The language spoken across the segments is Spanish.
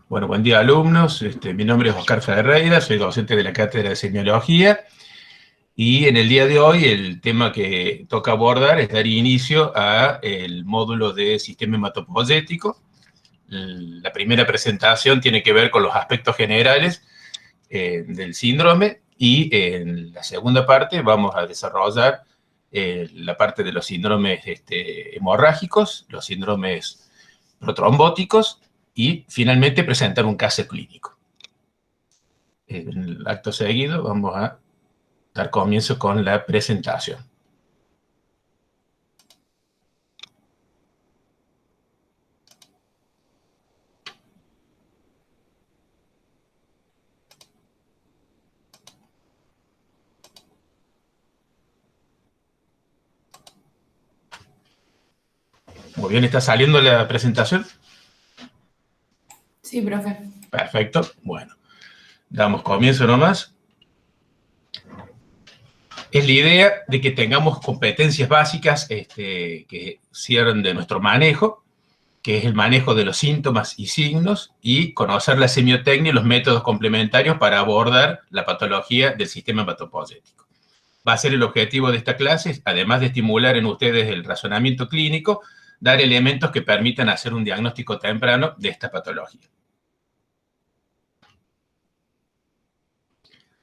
Bueno, buen día, alumnos. Mi nombre es Oscar Ferreira, soy docente de la Cátedra de Semiología y en el día de hoy el tema que toca abordar es dar inicio al módulo de sistema hematopoyético. La primera presentación tiene que ver con los aspectos generales del síndrome y en la segunda parte vamos a desarrollar la parte de los síndromes hemorrágicos, los síndromes protrombóticos y finalmente presentar un caso clínico. En el acto seguido vamos a dar comienzo con la presentación. Muy bien, ¿está saliendo la presentación? Sí, profe. Perfecto, bueno. Damos comienzo nomás. Es la idea de que tengamos competencias básicas que cierren de nuestro manejo, que es el manejo de los síntomas y signos, y conocer la semiotecnia y los métodos complementarios para abordar la patología del sistema hematopoyético. Va a ser el objetivo de esta clase, además de estimular en ustedes el razonamiento clínico, dar elementos que permitan hacer un diagnóstico temprano de esta patología.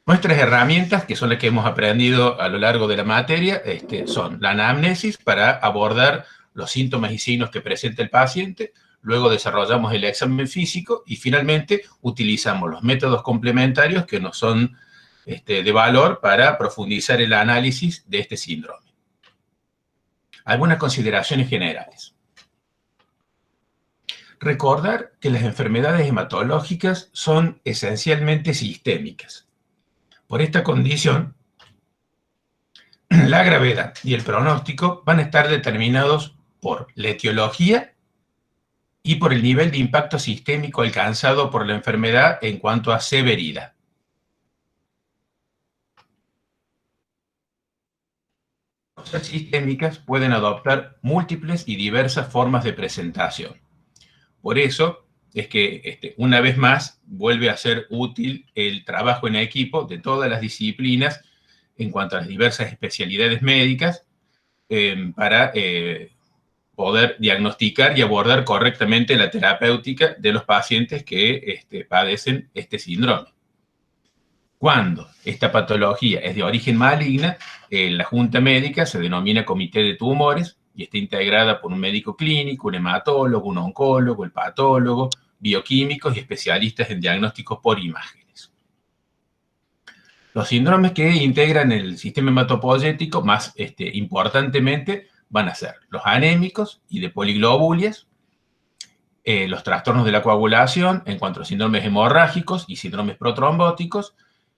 Nuestras herramientas, que son las que hemos aprendido a lo largo de la materia, son la anamnesis para abordar los síntomas y signos que presenta el paciente, luego desarrollamos el examen físico y finalmente utilizamos los métodos complementarios que nos son de valor para profundizar el análisis de este síndrome. Algunas consideraciones generales. Recordar que las enfermedades hematológicas son esencialmente sistémicas. Por esta condición, la gravedad y el pronóstico van a estar determinados por la etiología y por el nivel de impacto sistémico alcanzado por la enfermedad en cuanto a severidad. Las causas sistémicas pueden adoptar múltiples y diversas formas de presentación. Por eso es que, una vez más, vuelve a ser útil el trabajo en equipo de todas las disciplinas en cuanto a las diversas especialidades médicas para poder diagnosticar y abordar correctamente la terapéutica de los pacientes que padecen este síndrome. Cuando esta patología es de origen maligna, la Junta Médica se denomina Comité de Tumores y está integrada por un médico clínico, un hematólogo, un oncólogo, el patólogo, bioquímicos y especialistas en diagnósticos por imágenes. Los síndromes que integran el sistema hematopoyético más importantemente van a ser los anémicos y de poliglobulias, los trastornos de la coagulación en cuanto a síndromes hemorrágicos y síndromes protrombóticos,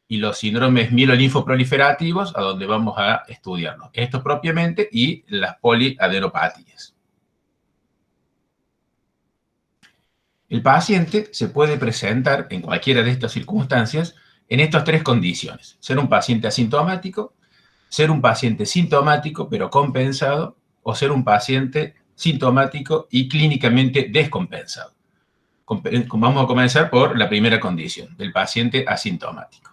y los síndromes mielolinfoproliferativos, a donde vamos a estudiarlos. Esto propiamente, y las poliadenopatías. El paciente se puede presentar en cualquiera de estas circunstancias en estas tres condiciones: ser un paciente asintomático, ser un paciente sintomático pero compensado, o ser un paciente sintomático y clínicamente descompensado. Vamos a comenzar por la primera condición, del paciente asintomático.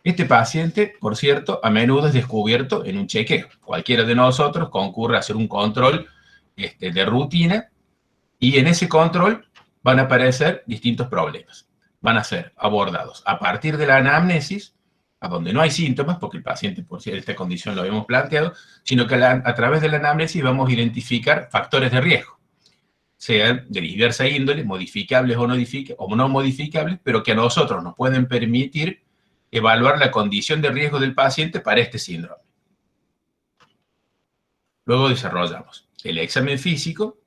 Este paciente, por cierto, a menudo es descubierto en un chequeo. Cualquiera de nosotros concurre a hacer un control de rutina, y en ese control van a aparecer distintos problemas. Van a ser abordados a partir de la anamnesis, a donde no hay síntomas, porque el paciente por esta condición lo habíamos planteado, sino que a través de la anamnesis vamos a identificar factores de riesgo, sean de diversa índole, modificables o no modificables, pero que a nosotros nos pueden permitir evaluar la condición de riesgo del paciente para este síndrome. Luego desarrollamos el examen físico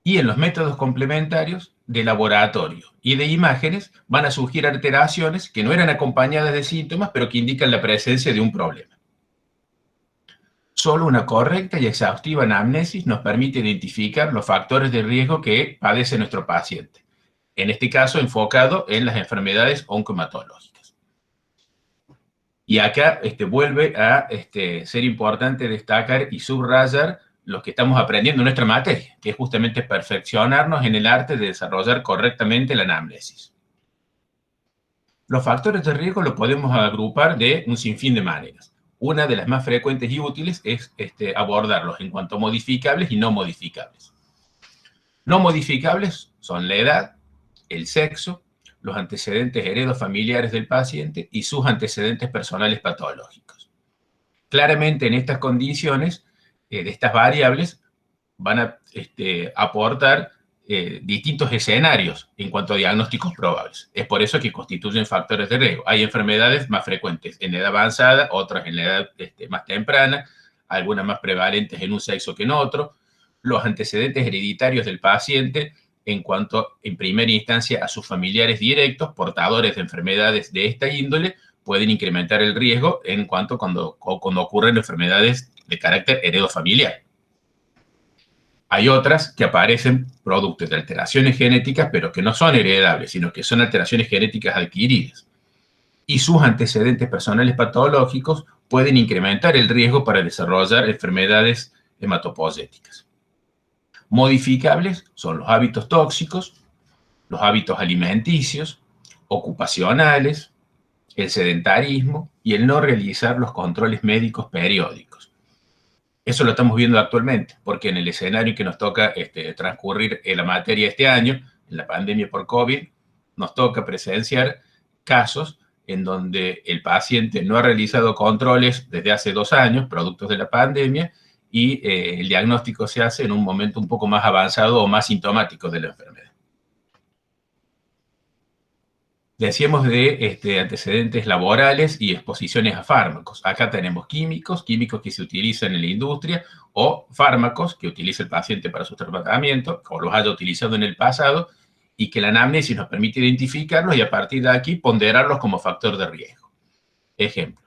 y en los métodos complementarios de laboratorio y de imágenes van a surgir alteraciones que no eran acompañadas de síntomas, pero que indican la presencia de un problema. Solo una correcta y exhaustiva anamnesis nos permite identificar los factores de riesgo que padece nuestro paciente, en este caso enfocado en las enfermedades oncohematológicas. Y acá vuelve a ser importante destacar y subrayar los que estamos aprendiendo en nuestra materia, que es justamente perfeccionarnos en el arte de desarrollar correctamente la anamnesis. Los factores de riesgo los podemos agrupar de un sinfín de maneras. Una de las más frecuentes y útiles es abordarlos en cuanto a modificables y no modificables. No modificables son la edad, el sexo, los antecedentes heredofamiliares del paciente y sus antecedentes personales patológicos. Claramente en estas condiciones, de estas variables, van a aportar distintos escenarios en cuanto a diagnósticos probables. Es por eso que constituyen factores de riesgo. Hay enfermedades más frecuentes en edad avanzada, otras en la edad más temprana, algunas más prevalentes en un sexo que en otro. Los antecedentes hereditarios del paciente en cuanto, en primera instancia, a sus familiares directos, portadores de enfermedades de esta índole, pueden incrementar el riesgo en cuanto cuando ocurren enfermedades de carácter heredofamiliar. Hay otras que aparecen productos de alteraciones genéticas, pero que no son heredables, sino que son alteraciones genéticas adquiridas. Y sus antecedentes personales patológicos pueden incrementar el riesgo para desarrollar enfermedades hematopoyéticas. Modificables son los hábitos tóxicos, los hábitos alimenticios, ocupacionales, el sedentarismo y el no realizar los controles médicos periódicos. Eso lo estamos viendo actualmente, porque en el escenario que nos toca transcurrir en la materia este año, en la pandemia por COVID, nos toca presenciar casos en donde el paciente no ha realizado controles desde hace 2 años, productos de la pandemia, y el diagnóstico se hace en un momento un poco más avanzado o más sintomático de la enfermedad. Decíamos de antecedentes laborales y exposiciones a fármacos. Acá tenemos químicos que se utilizan en la industria, o fármacos que utiliza el paciente para su tratamiento, o los haya utilizado en el pasado, y que la anamnesis nos permite identificarlos y a partir de aquí ponderarlos como factor de riesgo. Ejemplo,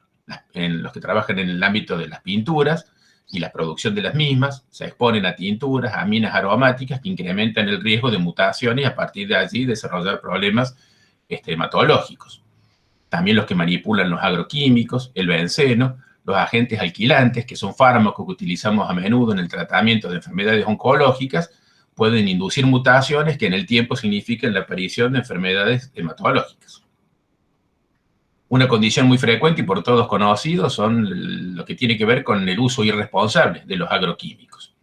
en los que trabajan en el ámbito de las pinturas y la producción de las mismas, se exponen a tinturas, aminas aromáticas que incrementan el riesgo de mutaciones y a partir de allí desarrollar problemas hematológicos. También los que manipulan los agroquímicos, el benceno, los agentes alquilantes, que son fármacos que utilizamos a menudo en el tratamiento de enfermedades oncológicas, pueden inducir mutaciones que en el tiempo significan la aparición de enfermedades hematológicas. Una condición muy frecuente y por todos conocidos son lo que tiene que ver con el uso irresponsable de los agroquímicos.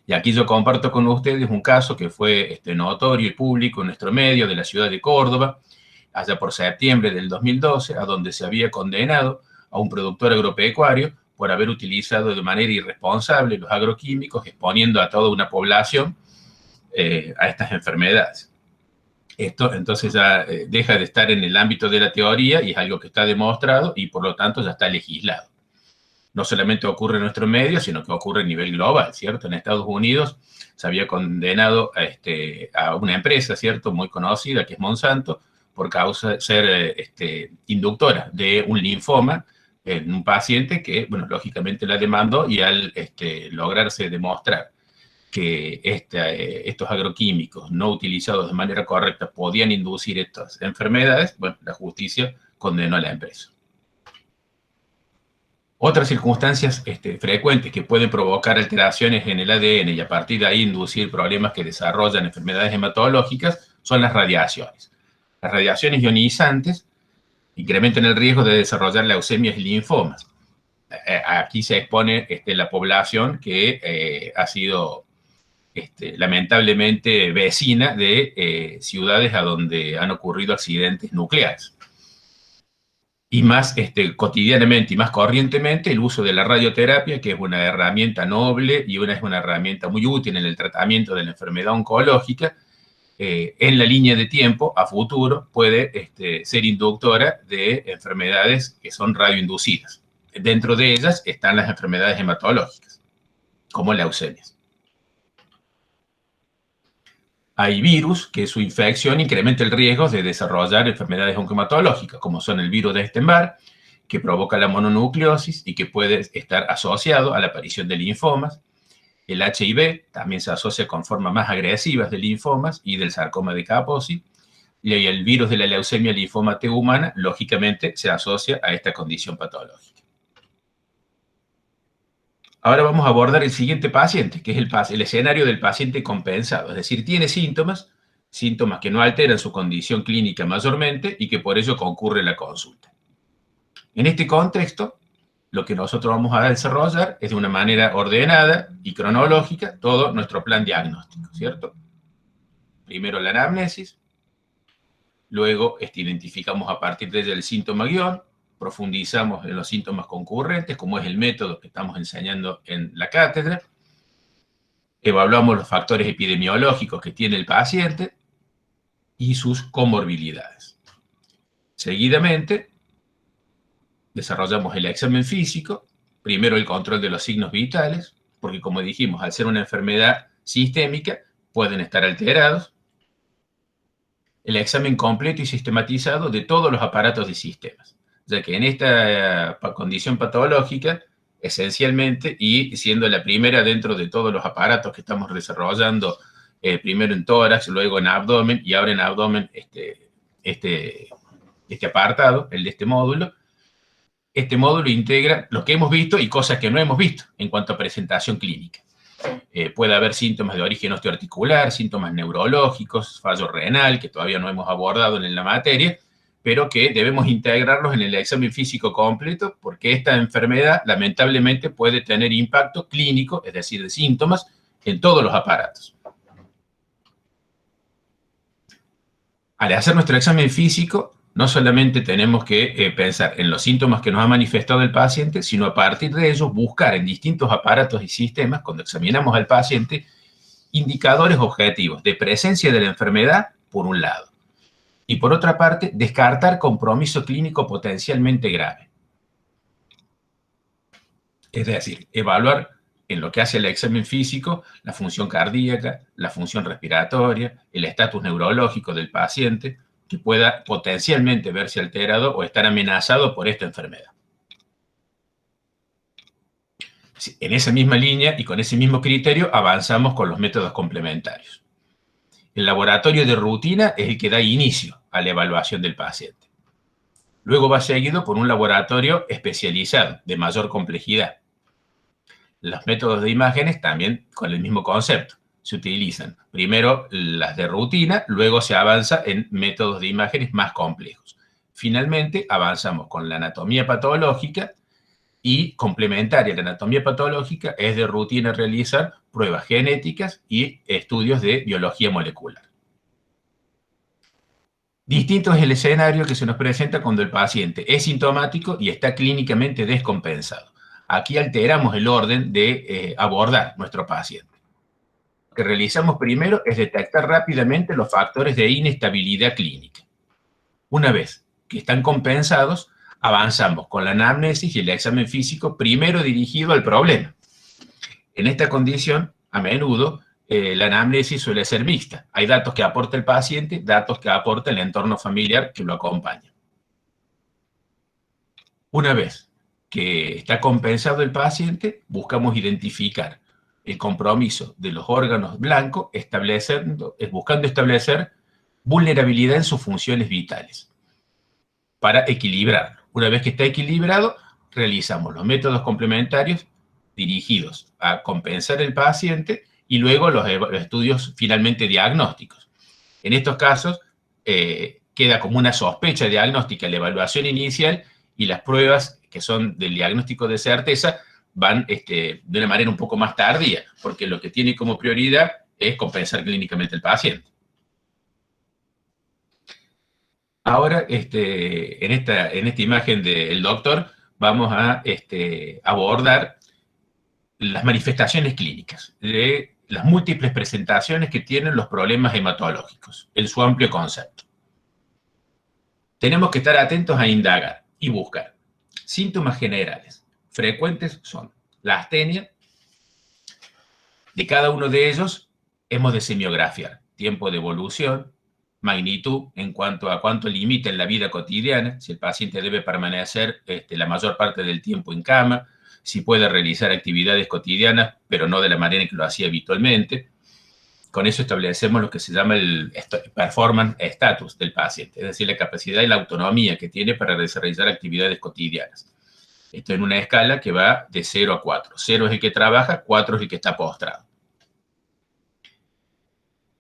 Y aquí yo comparto con ustedes un caso que fue notorio y público en nuestro medio de la ciudad de Córdoba, allá por septiembre del 2012, a donde se había condenado a un productor agropecuario por haber utilizado de manera irresponsable los agroquímicos, exponiendo a toda una población a estas enfermedades. Esto entonces ya deja de estar en el ámbito de la teoría y es algo que está demostrado y por lo tanto ya está legislado. No solamente ocurre en nuestro medio, sino que ocurre a nivel global, ¿cierto? En Estados Unidos se había condenado a una empresa, ¿cierto?, muy conocida, que es Monsanto, por causa de ser inductora de un linfoma en un paciente que, bueno, lógicamente la demandó y al lograrse demostrar que estos agroquímicos no utilizados de manera correcta podían inducir estas enfermedades, bueno, la justicia condenó a la empresa. Otras circunstancias frecuentes que pueden provocar alteraciones en el ADN y a partir de ahí inducir problemas que desarrollan enfermedades hematológicas son las radiaciones. Las radiaciones ionizantes incrementan el riesgo de desarrollar leucemias y linfomas. Aquí se expone la población que ha sido lamentablemente vecina de ciudades a donde han ocurrido accidentes nucleares. Y más cotidianamente y más corrientemente el uso de la radioterapia, que es una herramienta noble y es una herramienta muy útil en el tratamiento de la enfermedad oncológica, en la línea de tiempo, a futuro, puede ser inductora de enfermedades que son radioinducidas. Dentro de ellas están las enfermedades hematológicas, como leucemias. Hay virus que su infección incrementa el riesgo de desarrollar enfermedades oncohematológicas, como son el virus de Epstein-Barr, que provoca la mononucleosis y que puede estar asociado a la aparición de linfomas. El HIV también se asocia con formas más agresivas de linfomas y del sarcoma de Kaposi. Y el virus de la leucemia linfoma T humana, lógicamente, se asocia a esta condición patológica. Ahora vamos a abordar el siguiente paciente, que es el escenario del paciente compensado. Es decir, tiene síntomas que no alteran su condición clínica mayormente y que por ello concurre la consulta. En este contexto, lo que nosotros vamos a desarrollar es de una manera ordenada y cronológica todo nuestro plan diagnóstico, ¿cierto? Primero la anamnesis, luego identificamos a partir de ella el síntoma guión, profundizamos en los síntomas concurrentes, como es el método que estamos enseñando en la cátedra, evaluamos los factores epidemiológicos que tiene el paciente y sus comorbilidades. Seguidamente, desarrollamos el examen físico, primero el control de los signos vitales, porque como dijimos, al ser una enfermedad sistémica, pueden estar alterados. El examen completo y sistematizado de todos los aparatos y sistemas, ya que en esta condición patológica, esencialmente, y siendo la primera dentro de todos los aparatos que estamos desarrollando, primero en tórax, luego en abdomen, y ahora en abdomen este apartado, el de este módulo integra lo que hemos visto y cosas que no hemos visto en cuanto a presentación clínica. Puede haber síntomas de origen osteoarticular, síntomas neurológicos, fallo renal, que todavía no hemos abordado en la materia, pero que debemos integrarlos en el examen físico completo, porque esta enfermedad lamentablemente puede tener impacto clínico, es decir, de síntomas, en todos los aparatos. Al hacer nuestro examen físico, no solamente tenemos que pensar en los síntomas que nos ha manifestado el paciente, sino a partir de ellos buscar en distintos aparatos y sistemas, cuando examinamos al paciente, indicadores objetivos de presencia de la enfermedad, por un lado, y por otra parte, descartar compromiso clínico potencialmente grave. Es decir, evaluar en lo que hace el examen físico la función cardíaca, la función respiratoria, el estatus neurológico del paciente, que pueda potencialmente verse alterado o estar amenazado por esta enfermedad. En esa misma línea y con ese mismo criterio avanzamos con los métodos complementarios. El laboratorio de rutina es el que da inicio a la evaluación del paciente. Luego va seguido por un laboratorio especializado, de mayor complejidad. Los métodos de imágenes también con el mismo concepto. Se utilizan primero las de rutina, luego se avanza en métodos de imágenes más complejos. Finalmente, avanzamos con la anatomía patológica y complementaria a la anatomía patológica es de rutina realizar pruebas genéticas y estudios de biología molecular. Distinto es el escenario que se nos presenta cuando el paciente es sintomático y está clínicamente descompensado. Aquí alteramos el orden de abordar nuestro paciente. Lo que realizamos primero es detectar rápidamente los factores de inestabilidad clínica. Una vez que están compensados, avanzamos con la anamnesis y el examen físico primero dirigido al problema. En esta condición, a menudo, la anamnesis suele ser mixta. Hay datos que aporta el paciente, datos que aporta el entorno familiar que lo acompaña. Una vez que está compensado el paciente, buscamos identificar el compromiso de los órganos blancos, buscando establecer vulnerabilidad en sus funciones vitales para equilibrarlo. Una vez que está equilibrado, realizamos los métodos complementarios dirigidos a compensar el paciente y luego los estudios finalmente diagnósticos. En estos casos, queda como una sospecha diagnóstica la evaluación inicial y las pruebas que son del diagnóstico de certeza van de una manera un poco más tardía, porque lo que tiene como prioridad es compensar clínicamente el paciente. Ahora, en esta imagen del doctor, vamos a abordar las manifestaciones clínicas, de las múltiples presentaciones que tienen los problemas hematológicos, en su amplio concepto. Tenemos que estar atentos a indagar y buscar síntomas generales. Frecuentes son la astenia. De cada uno de ellos hemos de semiografiar tiempo de evolución, magnitud en cuanto a cuánto limita en la vida cotidiana, si el paciente debe permanecer la mayor parte del tiempo en cama, si puede realizar actividades cotidianas, pero no de la manera en que lo hacía habitualmente. Con eso establecemos lo que se llama el performance status del paciente, es decir, la capacidad y la autonomía que tiene para desarrollar actividades cotidianas. Esto en una escala que va de 0 a 4. 0 es el que trabaja, 4 es el que está postrado.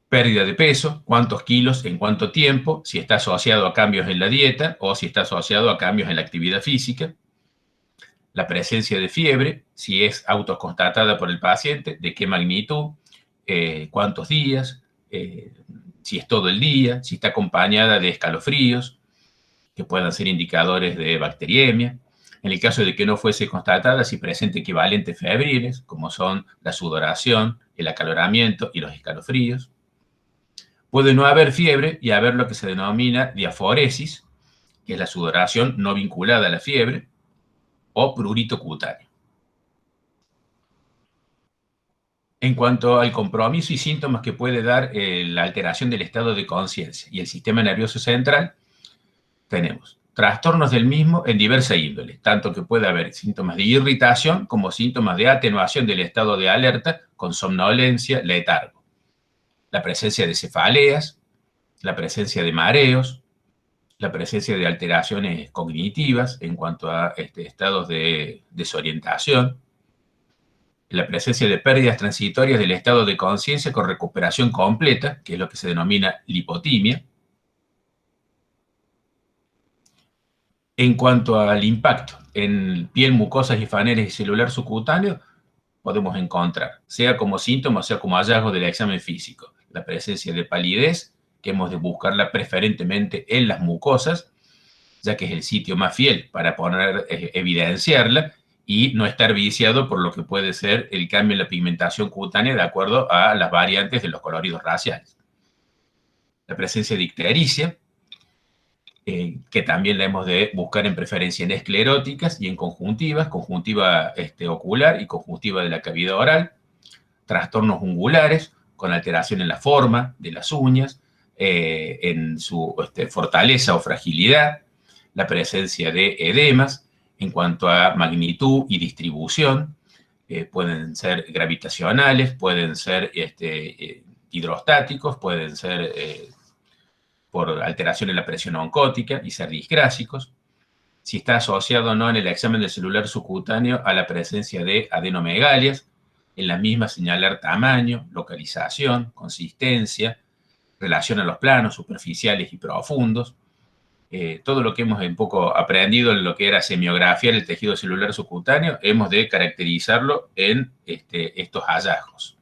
Pérdida de peso, cuántos kilos en cuánto tiempo, si está asociado a cambios en la dieta o si está asociado a cambios en la actividad física. La presencia de fiebre, si es autoconstatada por el paciente, de qué magnitud, cuántos días, si es todo el día, si está acompañada de escalofríos, que puedan ser indicadores de bacteriemia. En el caso de que no fuese constatada, si presenta equivalentes febriles, como son la sudoración, el acaloramiento y los escalofríos. Puede no haber fiebre y haber lo que se denomina diaforesis, que es la sudoración no vinculada a la fiebre, o prurito cutáneo. En cuanto al compromiso y síntomas que puede dar la alteración del estado de conciencia y el sistema nervioso central, tenemos trastornos del mismo en diversa índole, tanto que puede haber síntomas de irritación como síntomas de atenuación del estado de alerta con somnolencia, letargo. La presencia de cefaleas, la presencia de mareos, la presencia de alteraciones cognitivas en cuanto a estados de desorientación, la presencia de pérdidas transitorias del estado de conciencia con recuperación completa, que es lo que se denomina lipotimia. En cuanto al impacto en piel, mucosas y faneres y celular subcutáneo, podemos encontrar, sea como síntoma, sea como hallazgo del examen físico, la presencia de palidez, que hemos de buscarla preferentemente en las mucosas, ya que es el sitio más fiel para evidenciarla y no estar viciado por lo que puede ser el cambio en la pigmentación cutánea de acuerdo a las variantes de los coloridos raciales. La presencia de ictericia, que también la hemos de buscar en preferencia en escleróticas y en conjuntivas, conjuntiva ocular y conjuntiva de la cavidad oral, trastornos ungulares con alteración en la forma de las uñas, en su fortaleza o fragilidad, la presencia de edemas en cuanto a magnitud y distribución, pueden ser gravitacionales, pueden ser hidrostáticos, pueden ser por alteración en la presión oncótica y ser disgrásicos. Si está asociado o no en el examen del celular subcutáneo a la presencia de adenomegalias, en la misma señalar tamaño, localización, consistencia, relación a los planos superficiales y profundos. Todo lo que hemos un poco aprendido en lo que era semiografiar el tejido celular subcutáneo, hemos de caracterizarlo en estos hallazgos.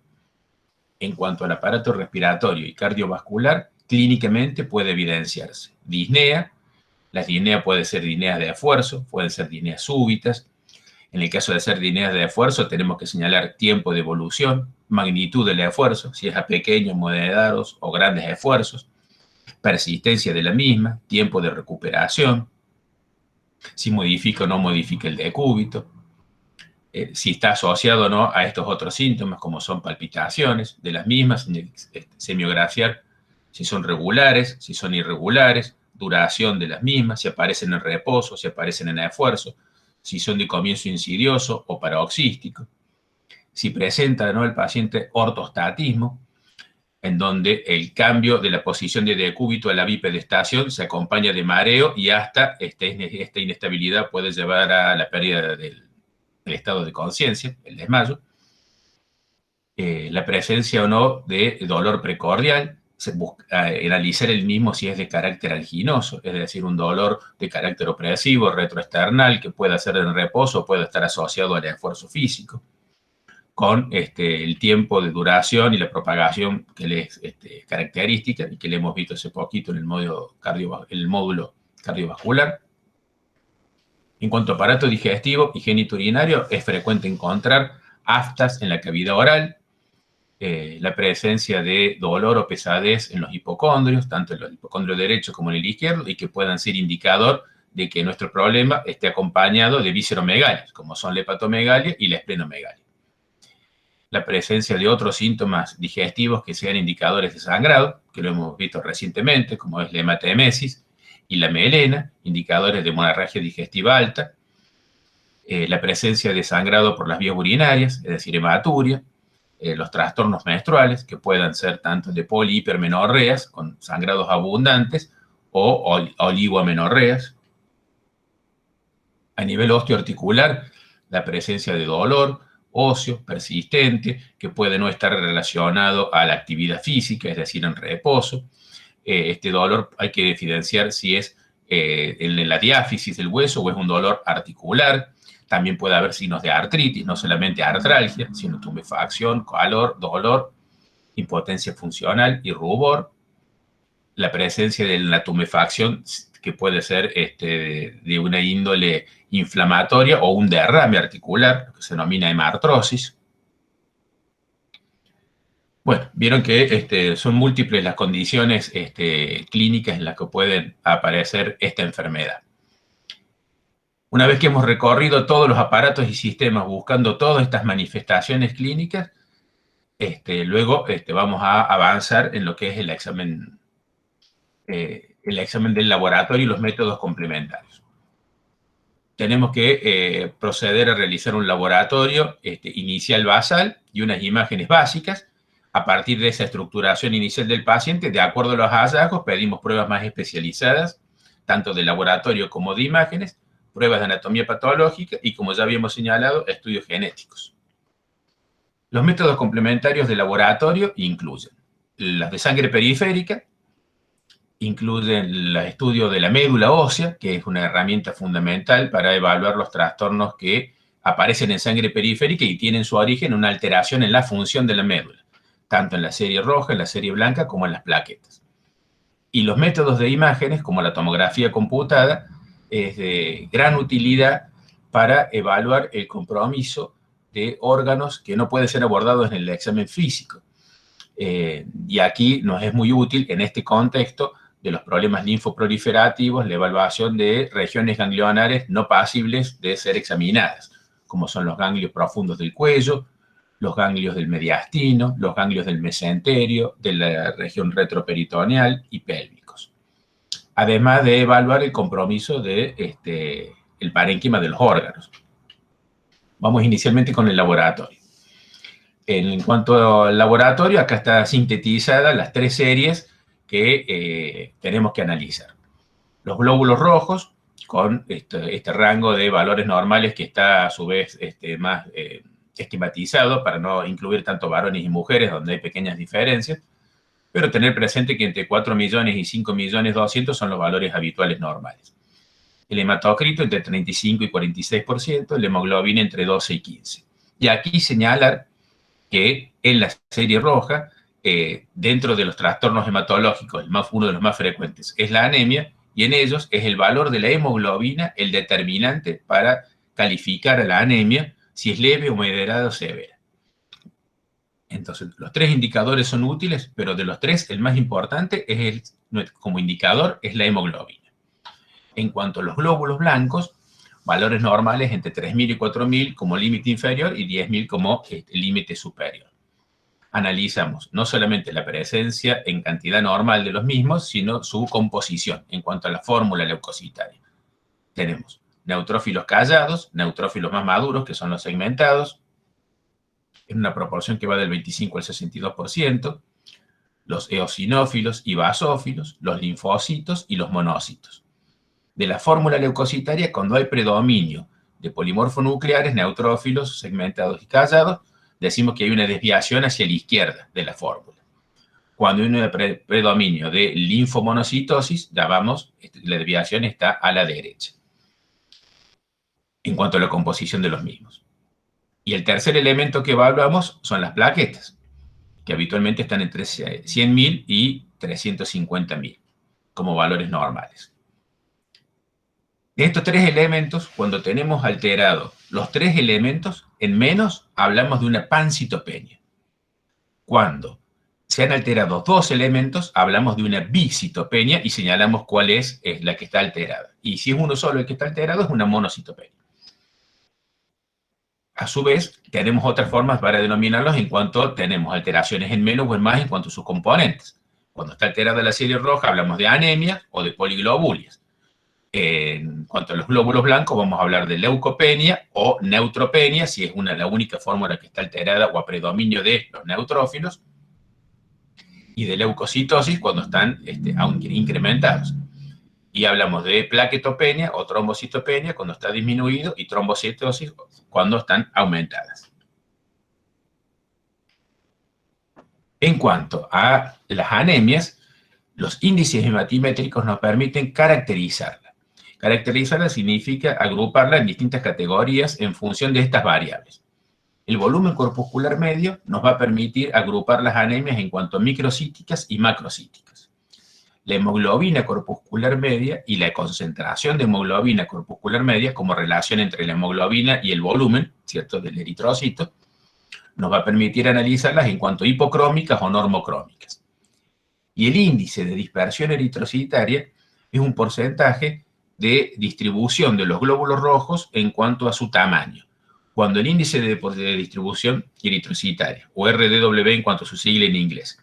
En cuanto al aparato respiratorio y cardiovascular, clínicamente puede evidenciarse disnea. La disnea puede ser disneas de esfuerzo, pueden ser disneas súbitas. En el caso de ser disneas de esfuerzo, tenemos que señalar tiempo de evolución, magnitud del esfuerzo, si es a pequeños, moderados o grandes esfuerzos, persistencia de la misma, tiempo de recuperación, si modifica o no modifica el decúbito, si está asociado o no a estos otros síntomas, como son palpitaciones de las mismas, semiografiar si son regulares, si son irregulares, duración de las mismas, si aparecen en reposo, si aparecen en esfuerzo, si son de comienzo insidioso o paroxístico, si presenta o no el paciente ortostatismo, en donde el cambio de la posición de decúbito a la bipedestación se acompaña de mareo y hasta esta inestabilidad puede llevar a la pérdida del estado de conciencia, el desmayo. La presencia o no de dolor precordial, se busca analizar el mismo si es de carácter alginoso, es decir, un dolor de carácter opresivo, retroesternal, que pueda ser en reposo o puede estar asociado al esfuerzo físico, con el tiempo de duración y la propagación que le es característica y que le hemos visto hace poquito en el módulo cardiovascular. En cuanto a aparato digestivo y genitourinario, es frecuente encontrar aftas en la cavidad oral, la presencia de dolor o pesadez en los hipocondrios, tanto en el hipocondrio derecho como en el izquierdo, y que puedan ser indicador de que nuestro problema esté acompañado de visceromegalias, como son la hepatomegalia y la esplenomegalia. La presencia de otros síntomas digestivos que sean indicadores de sangrado, que lo hemos visto recientemente, como es la hematemesis y la melena, indicadores de hemorragia digestiva alta. La presencia de sangrado por las vías urinarias, es decir, hematuria. Los trastornos menstruales, que puedan ser tanto de poli- y hipermenorreas, con sangrados abundantes, o oligoamenorreas. A nivel osteoarticular, la presencia de dolor óseo persistente, que puede no estar relacionado a la actividad física, es decir, en reposo. Este dolor hay que diferenciar si es en la diáfisis del hueso o es un dolor articular. También puede haber signos de artritis, no solamente artralgia, sino tumefacción, calor, dolor, impotencia funcional y rubor. La presencia de la tumefacción, que puede ser de una índole inflamatoria o un derrame articular, que se denomina hemartrosis. Bueno, vieron que son múltiples las condiciones clínicas en las que pueden aparecer esta enfermedad. Una vez que hemos recorrido todos los aparatos y sistemas buscando todas estas manifestaciones clínicas, luego vamos a avanzar en lo que es el examen del laboratorio y los métodos complementarios. Tenemos que proceder a realizar un laboratorio inicial basal y unas imágenes básicas. A partir de esa estructuración inicial del paciente, de acuerdo a los hallazgos, pedimos pruebas más especializadas, tanto de laboratorio como de imágenes, pruebas de anatomía patológica y, como ya habíamos señalado, estudios genéticos. Los métodos complementarios de laboratorio incluyen las de sangre periférica, incluyen el estudio de la médula ósea, que es una herramienta fundamental para evaluar los trastornos que aparecen en sangre periférica y tienen su origen en una alteración en la función de la médula, tanto en la serie roja, en la serie blanca, como en las plaquetas. Y los métodos de imágenes, como la tomografía computada, es de gran utilidad para evaluar el compromiso de órganos que no pueden ser abordados en el examen físico. Y aquí nos es muy útil en este contexto de los problemas linfoproliferativos, la evaluación de regiones ganglionares no pasibles de ser examinadas, como son los ganglios profundos del cuello, los ganglios del mediastino, los ganglios del mesenterio, de la región retroperitoneal y pélvicos. Además de evaluar el compromiso de el parénquima de los órganos. Vamos inicialmente con el laboratorio. En cuanto al laboratorio, acá está sintetizada las 3 series que tenemos que analizar. Los glóbulos rojos, con este rango de valores normales que está a su vez más esquematizado para no incluir tanto varones y mujeres, donde hay pequeñas diferencias, pero tener presente que entre 4 millones y 5 millones 200 son los valores habituales normales. El hematocrito entre 35 y 46%, la hemoglobina entre 12 y 15. Y aquí señalar que en la serie roja, dentro de los trastornos hematológicos, uno de los más frecuentes es la anemia, y en ellos es el valor de la hemoglobina el determinante para calificar a la anemia, si es leve o moderada o severa. Entonces, los 3 indicadores son útiles, pero de los 3, el más importante como indicador es la hemoglobina. En cuanto a los glóbulos blancos, valores normales entre 3.000 y 4.000 como límite inferior y 10.000 como límite superior. Analizamos no solamente la presencia en cantidad normal de los mismos, sino su composición en cuanto a la fórmula leucocitaria. Tenemos neutrófilos callados, neutrófilos más maduros, que son los segmentados, en una proporción que va del 25 al 62%, los eosinófilos y basófilos, los linfocitos y los monocitos. De la fórmula leucocitaria, cuando hay predominio de polimorfonucleares, neutrófilos, segmentados y callados, decimos que hay una desviación hacia la izquierda de la fórmula. Cuando hay un predominio de linfomonocitosis, ya vamos, la desviación está a la derecha, en cuanto a la composición de los mismos. Y el tercer elemento que evaluamos son las plaquetas, que habitualmente están entre 100.000 y 350.000, como valores normales. De estos 3 elementos, cuando tenemos alterados los 3 elementos, en menos hablamos de una pancitopenia. Cuando se han alterado 2 elementos, hablamos de una bicitopenia y señalamos cuál es la que está alterada. Y si es uno solo el que está alterado, es una monocitopenia. A su vez, tenemos otras formas para denominarlos en cuanto tenemos alteraciones en menos o en más en cuanto a sus componentes. Cuando está alterada la serie roja, hablamos de anemia o de poliglobulias. En cuanto a los glóbulos blancos, vamos a hablar de leucopenia o neutropenia, si es la única fórmula que está alterada o a predominio de los neutrófilos, y de leucocitosis cuando están aún incrementados. Y hablamos de plaquetopenia o trombocitopenia cuando está disminuido y trombocitosis cuando están aumentadas. En cuanto a las anemias, los índices hematimétricos nos permiten caracterizarla. Caracterizarla significa agruparla en distintas categorías en función de estas variables. El volumen corpuscular medio nos va a permitir agrupar las anemias en cuanto a microcíticas y macrocíticas. La hemoglobina corpuscular media y la concentración de hemoglobina corpuscular media como relación entre la hemoglobina y el volumen, ¿cierto?, del eritrocito, nos va a permitir analizarlas en cuanto a hipocrómicas o normocrómicas. Y el índice de dispersión eritrocitaria es un porcentaje de distribución de los glóbulos rojos en cuanto a su tamaño. Cuando el índice de distribución eritrocitaria, o RDW en cuanto a su sigla en inglés,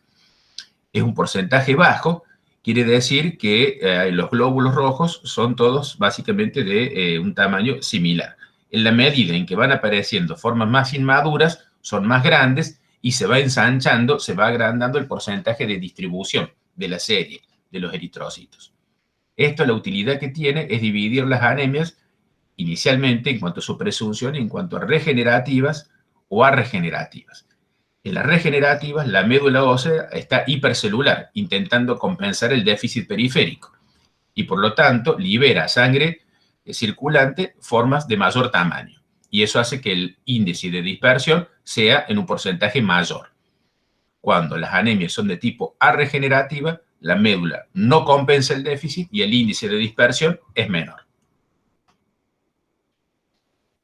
es un porcentaje bajo, quiere decir que los glóbulos rojos son todos básicamente de un tamaño similar. En la medida en que van apareciendo formas más inmaduras, son más grandes y se va ensanchando, se va agrandando el porcentaje de distribución de la serie de los eritrocitos. Esto, la utilidad que tiene es dividir las anemias inicialmente en cuanto a su presunción, en cuanto a regenerativas o arregenerativas. En las regenerativas, la médula ósea está hipercelular, intentando compensar el déficit periférico, y por lo tanto libera sangre circulante formas de mayor tamaño, y eso hace que el índice de dispersión sea en un porcentaje mayor. Cuando las anemias son de tipo arregenerativa, la médula no compensa el déficit y el índice de dispersión es menor.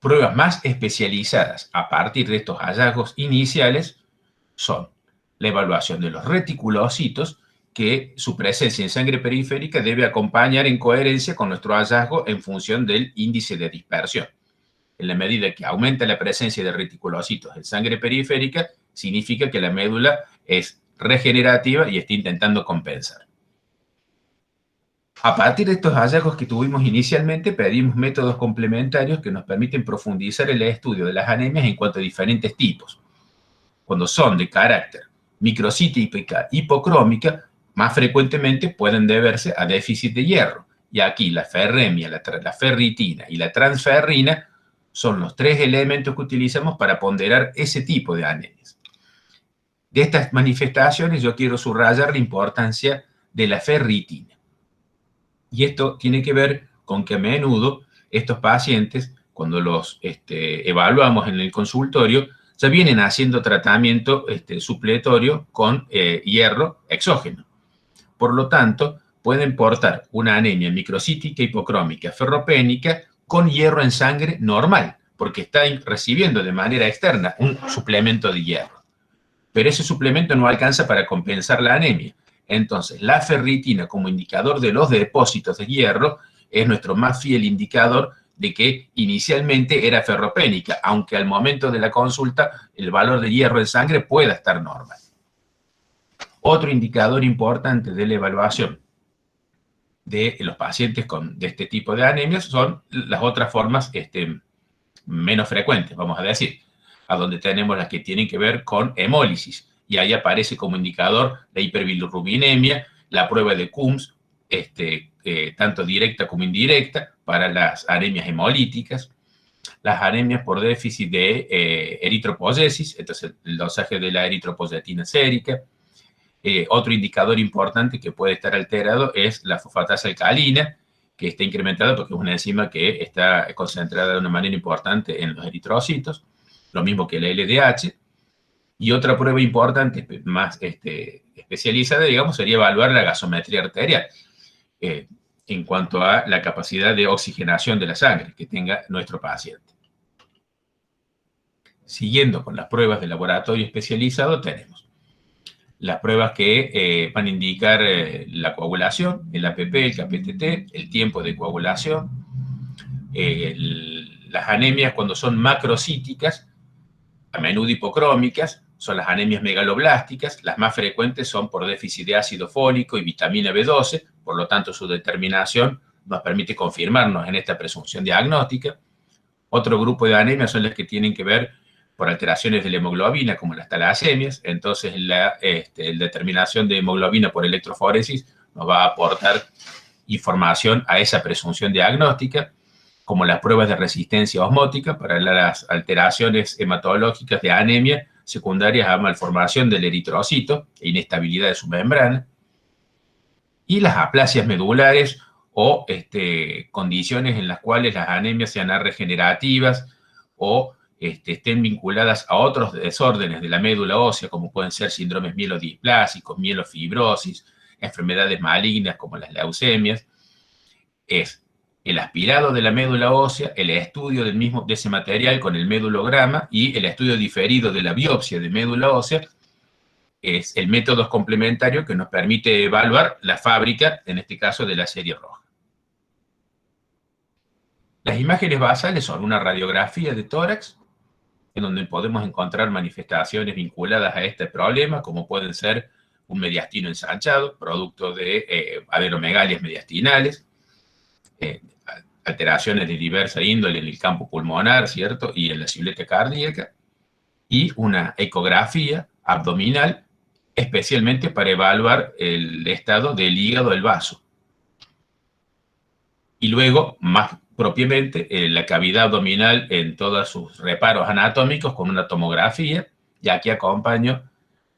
Pruebas más especializadas a partir de estos hallazgos iniciales son la evaluación de los reticulocitos, que su presencia en sangre periférica debe acompañar en coherencia con nuestro hallazgo en función del índice de dispersión. En la medida que aumenta la presencia de reticulocitos en sangre periférica, significa que la médula es regenerativa y está intentando compensar. A partir de estos hallazgos que tuvimos inicialmente, pedimos métodos complementarios que nos permiten profundizar el estudio de las anemias en cuanto a diferentes tipos. Cuando son de carácter microcítica hipocrómica, más frecuentemente pueden deberse a déficit de hierro. Y aquí la ferremia, la ferritina y la transferrina son los tres elementos que utilizamos para ponderar ese tipo de anemias. De estas manifestaciones yo quiero subrayar la importancia de la ferritina. Y esto tiene que ver con que a menudo estos pacientes, cuando los evaluamos en el consultorio, ya vienen haciendo tratamiento supletorio con hierro exógeno. Por lo tanto, pueden portar una anemia microcítica hipocrómica ferropénica con hierro en sangre normal, porque está recibiendo de manera externa un suplemento de hierro. Pero ese suplemento no alcanza para compensar la anemia. Entonces, la ferritina como indicador de los depósitos de hierro es nuestro más fiel indicador de que inicialmente era ferropénica, aunque al momento de la consulta el valor de hierro en sangre pueda estar normal. Otro indicador importante de la evaluación de los pacientes de este tipo de anemias son las otras formas menos frecuentes, vamos a decir, a donde tenemos las que tienen que ver con hemólisis, y ahí aparece como indicador la hiperbilirrubinemia, la prueba de Coombs, tanto directa como indirecta, para las anemias hemolíticas, las anemias por déficit de eritropoyesis, entonces el dosaje de la eritropoyetina sérica. Otro indicador importante que puede estar alterado es la fosfatasa alcalina, que está incrementada porque es una enzima que está concentrada de una manera importante en los eritrocitos, lo mismo que la LDH. Y otra prueba importante, más especializada, digamos, sería evaluar la gasometría arterial en cuanto a la capacidad de oxigenación de la sangre que tenga nuestro paciente. Siguiendo con las pruebas de laboratorio especializado, tenemos las pruebas que van a indicar la coagulación, el APP, el KPTT, el tiempo de coagulación, las anemias cuando son macrocíticas, a menudo hipocrómicas, son las anemias megaloblásticas, las más frecuentes son por déficit de ácido fólico y vitamina B12, por lo tanto su determinación nos permite confirmarnos en esta presunción diagnóstica. Otro grupo de anemias son las que tienen que ver por alteraciones de la hemoglobina, como las talasemias. Entonces la determinación de hemoglobina por electroforesis nos va a aportar información a esa presunción diagnóstica, como las pruebas de resistencia osmótica para las alteraciones hematológicas de anemia secundarias a malformación del eritrocito e inestabilidad de su membrana, y las aplasias medulares o condiciones en las cuales las anemias sean regenerativas o estén vinculadas a otros desórdenes de la médula ósea, como pueden ser síndromes mielodisplásicos, mielofibrosis, enfermedades malignas como las leucemias. Es el aspirado de la médula ósea, el estudio de ese material con el medulograma y el estudio diferido de la biopsia de médula ósea es el método complementario que nos permite evaluar la fábrica, en este caso de la serie roja. Las imágenes basales son una radiografía de tórax, en donde podemos encontrar manifestaciones vinculadas a este problema, como pueden ser un mediastino ensanchado, producto de adenomegalias mediastinales, alteraciones de diversa índole en el campo pulmonar, ¿cierto? Y en la silueta cardíaca, y una ecografía abdominal, especialmente para evaluar el estado del hígado del vaso. Y luego, más propiamente, la cavidad abdominal en todos sus reparos anatómicos con una tomografía, y aquí acompaño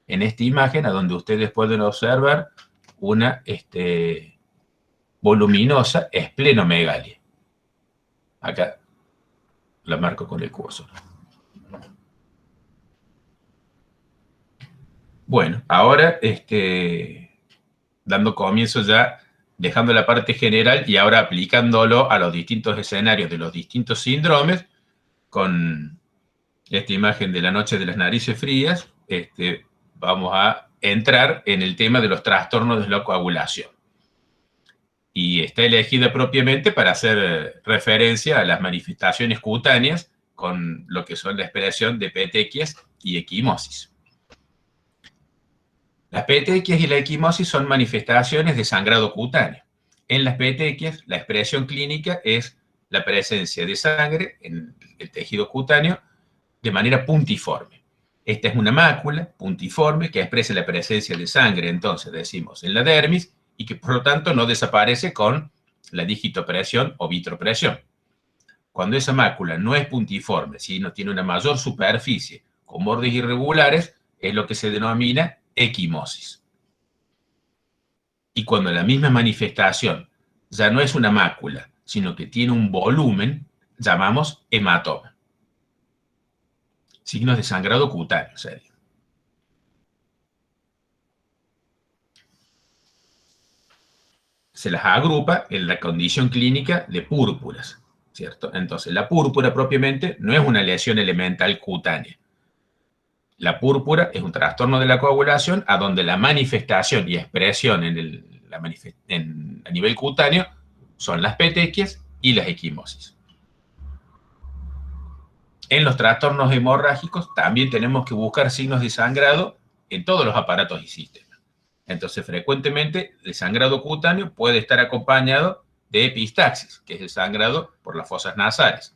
en esta imagen a donde ustedes pueden observar una voluminosa esplenomegalia. Acá la marco con el cursor. Bueno, ahora dando comienzo ya, dejando la parte general y ahora aplicándolo a los distintos escenarios de los distintos síndromes, con esta imagen de la noche de las narices frías, vamos a entrar en el tema de los trastornos de la coagulación. Y está elegida propiamente para hacer referencia a las manifestaciones cutáneas con lo que son la expresión de petequias y equimosis. Las petequias y la equimosis son manifestaciones de sangrado cutáneo. En las petequias, la expresión clínica es la presencia de sangre en el tejido cutáneo de manera puntiforme. Esta es una mácula puntiforme que expresa la presencia de sangre, entonces decimos, en la dermis, y que por lo tanto no desaparece con la digitopresión o vitropresión. Cuando esa mácula no es puntiforme, sino tiene una mayor superficie con bordes irregulares, es lo que se denomina equimosis. Y cuando la misma manifestación ya no es una mácula, sino que tiene un volumen, llamamos hematoma. Signos de sangrado cutáneo, serio. Se las agrupa en la condición clínica de púrpuras, ¿cierto? Entonces, la púrpura propiamente no es una lesión elemental cutánea. La púrpura es un trastorno de la coagulación a donde la manifestación y expresión a nivel cutáneo son las petequias y las equimosis. En los trastornos hemorrágicos también tenemos que buscar signos de sangrado en todos los aparatos y sistemas. Entonces, frecuentemente, el sangrado cutáneo puede estar acompañado de epistaxis, que es el sangrado por las fosas nasales.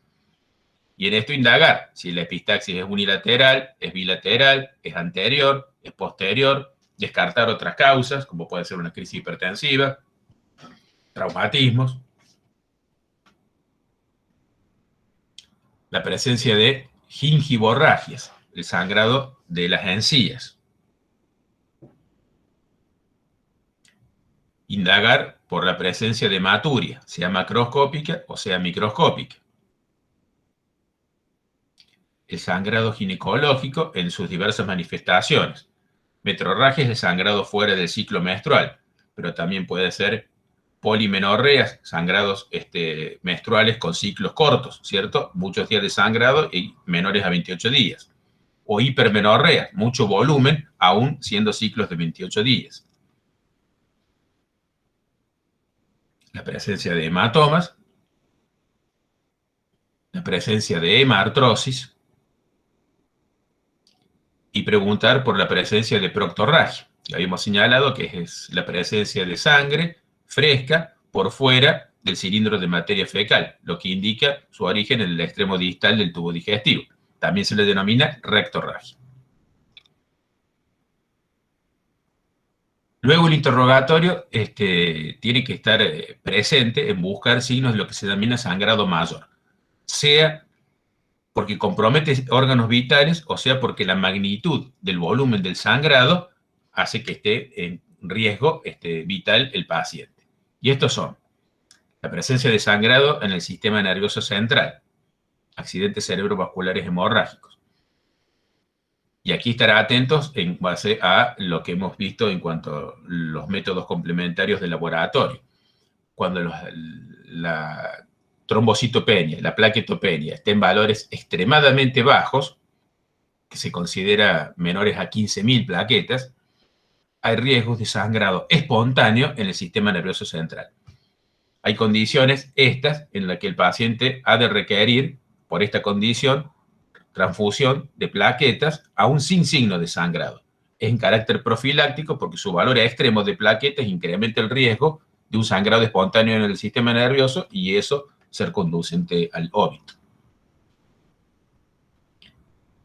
Y en esto indagar si la epistaxis es unilateral, es bilateral, es anterior, es posterior, descartar otras causas, como puede ser una crisis hipertensiva, traumatismos, la presencia de gingivorragias, el sangrado de las encías. Indagar por la presencia de hematuria, sea macroscópica o sea microscópica. El sangrado ginecológico en sus diversas manifestaciones. Metrorragia es el sangrado fuera del ciclo menstrual, pero también puede ser polimenorreas, sangrados menstruales con ciclos cortos, ¿cierto? Muchos días de sangrado y menores a 28 días. O hipermenorreas, mucho volumen, aún siendo ciclos de 28 días. La presencia de hematomas, la presencia de hemartrosis, y preguntar por la presencia de proctorragia. Ya habíamos señalado que es la presencia de sangre fresca por fuera del cilindro de materia fecal, lo que indica su origen en el extremo distal del tubo digestivo. También se le denomina rectorragia. Luego el interrogatorio tiene que estar presente en buscar signos de lo que se denomina sangrado mayor, sea porque compromete órganos vitales, o sea porque la magnitud del volumen del sangrado hace que esté en riesgo vital el paciente. Y estos son la presencia de sangrado en el sistema nervioso central, accidentes cerebrovasculares hemorrágicos. Y aquí estar atentos en base a lo que hemos visto en cuanto a los métodos complementarios de laboratorio. Cuando la trombocitopenia, la plaquetopenia estén en valores extremadamente bajos, que se considera menores a 15.000 plaquetas, hay riesgos de sangrado espontáneo en el sistema nervioso central. Hay condiciones estas en las que el paciente ha de requerir, por esta condición, transfusión de plaquetas aún sin signo de sangrado. Es en carácter profiláctico porque su valor extremo de plaquetas incrementa el riesgo de un sangrado espontáneo en el sistema nervioso y eso ser conducente al óbito.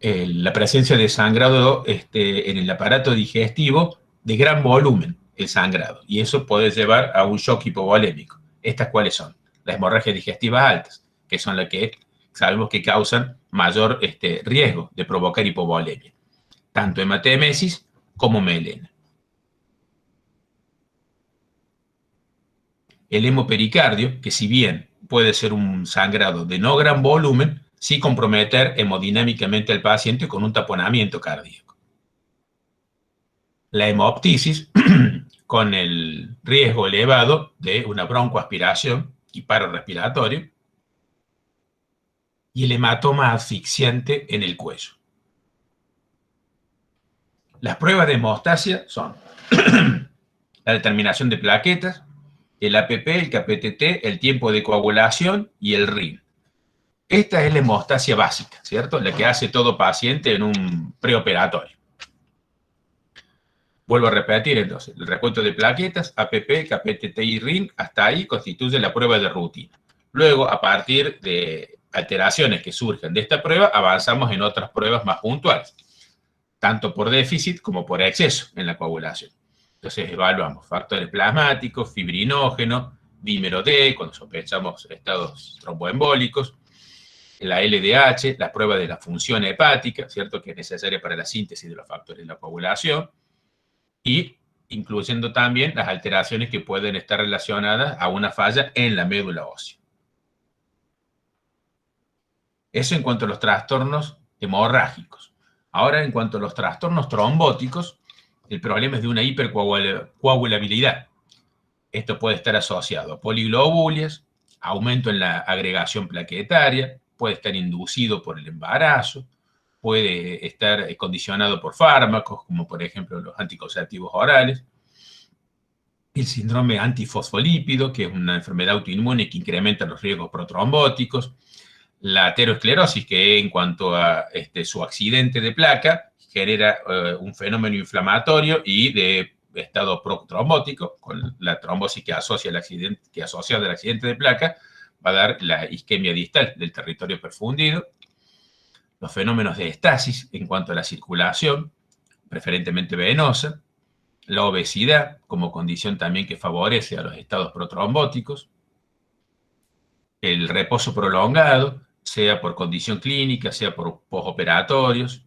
La presencia de sangrado en el aparato digestivo de gran volumen, el sangrado, y eso puede llevar a un shock hipovolémico. ¿Estas cuáles son? Las hemorragias digestivas altas, que son las que sabemos que causan mayor riesgo de provocar hipovolemia, tanto hematemesis como melena. El hemopericardio, que si bien puede ser un sangrado de no gran volumen, sí comprometer hemodinámicamente al paciente con un taponamiento cardíaco. La hemoptisis, con el riesgo elevado de una broncoaspiración y paro respiratorio, y el hematoma asfixiante en el cuello. Las pruebas de hemostasia son la determinación de plaquetas, el APP, el KPTT, el tiempo de coagulación y el RIN. Esta es la hemostasia básica, ¿cierto? La que hace todo paciente en un preoperatorio. Vuelvo a repetir entonces, el recuento de plaquetas, APP, KPTT y RIN, hasta ahí constituye la prueba de rutina. Luego, a partir de alteraciones que surgen de esta prueba, avanzamos en otras pruebas más puntuales, tanto por déficit como por exceso en la coagulación. Entonces evaluamos factores plasmáticos, fibrinógeno, dímero D, cuando sospechamos estados tromboembólicos, la LDH, la prueba de la función hepática, ¿cierto?, que es necesaria para la síntesis de los factores de la coagulación, y incluyendo también las alteraciones que pueden estar relacionadas a una falla en la médula ósea. Eso en cuanto a los trastornos hemorrágicos. Ahora, en cuanto a los trastornos trombóticos, el problema es de una hipercoagulabilidad. Esto puede estar asociado a poliglobulias, aumento en la agregación plaquetaria, puede estar inducido por el embarazo, puede estar condicionado por fármacos, como por ejemplo los anticonceptivos orales, el síndrome antifosfolípido, que es una enfermedad autoinmune que incrementa los riesgos protrombóticos, la aterosclerosis, que en cuanto a su accidente de placa, genera un fenómeno inflamatorio y de estado protrombótico, con la trombosis que asocia al accidente de placa, va a dar la isquemia distal del territorio perfundido, los fenómenos de estasis en cuanto a la circulación, preferentemente venosa, la obesidad como condición también que favorece a los estados protrombóticos, el reposo prolongado, sea por condición clínica, sea por posoperatorios,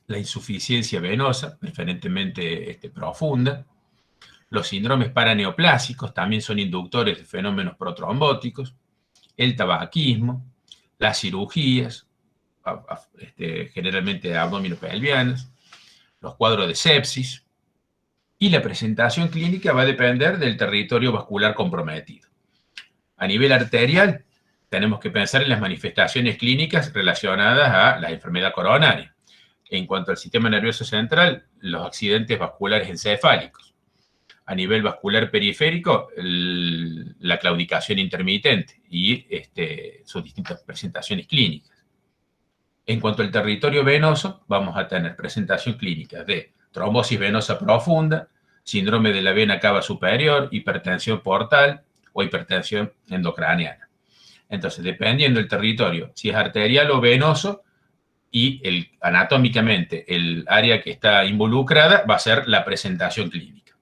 la insuficiencia venosa, preferentemente profunda, los síndromes paraneoplásicos también son inductores de fenómenos protrombóticos, el tabaquismo, las cirugías, generalmente abdominopelvianas, los cuadros de sepsis, y la presentación clínica va a depender del territorio vascular comprometido. A nivel arterial, tenemos que pensar en las manifestaciones clínicas relacionadas a la enfermedad coronaria. En cuanto al sistema nervioso central, los accidentes vasculares encefálicos. A nivel vascular periférico, la claudicación intermitente y sus distintas presentaciones clínicas. En cuanto al territorio venoso, vamos a tener presentación clínica de trombosis venosa profunda, síndrome de la vena cava superior, hipertensión portal o hipertensión endocraniana. Entonces, dependiendo del territorio, si es arterial o venoso, y anatómicamente el área que está involucrada va a ser la presentación clínica.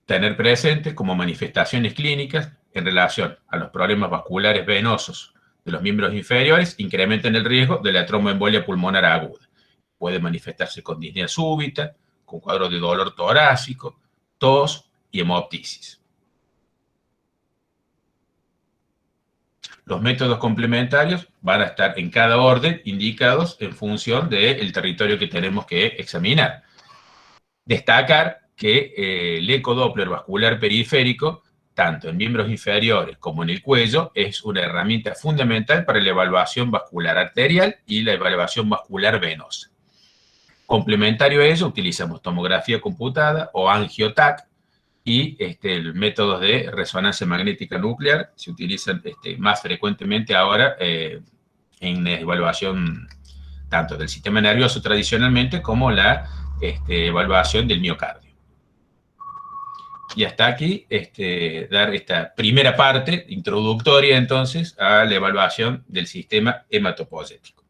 Tener presente como manifestaciones clínicas en relación a los problemas vasculares venosos de los miembros inferiores, incrementan el riesgo de la tromboembolia pulmonar aguda. Puede manifestarse con disnea súbita, con cuadros de dolor torácico, tos y hemoptisis. Los métodos complementarios van a estar en cada orden indicados en función del territorio que tenemos que examinar. Destacar que el ecodoppler vascular periférico, tanto en miembros inferiores como en el cuello, es una herramienta fundamental para la evaluación vascular arterial y la evaluación vascular venosa. Complementario a ello, utilizamos tomografía computada o angiotac y métodos de resonancia magnética nuclear se utilizan más frecuentemente ahora en la evaluación tanto del sistema nervioso tradicionalmente como la evaluación del miocardio. Y hasta aquí dar esta primera parte introductoria entonces a la evaluación del sistema hematopoyético.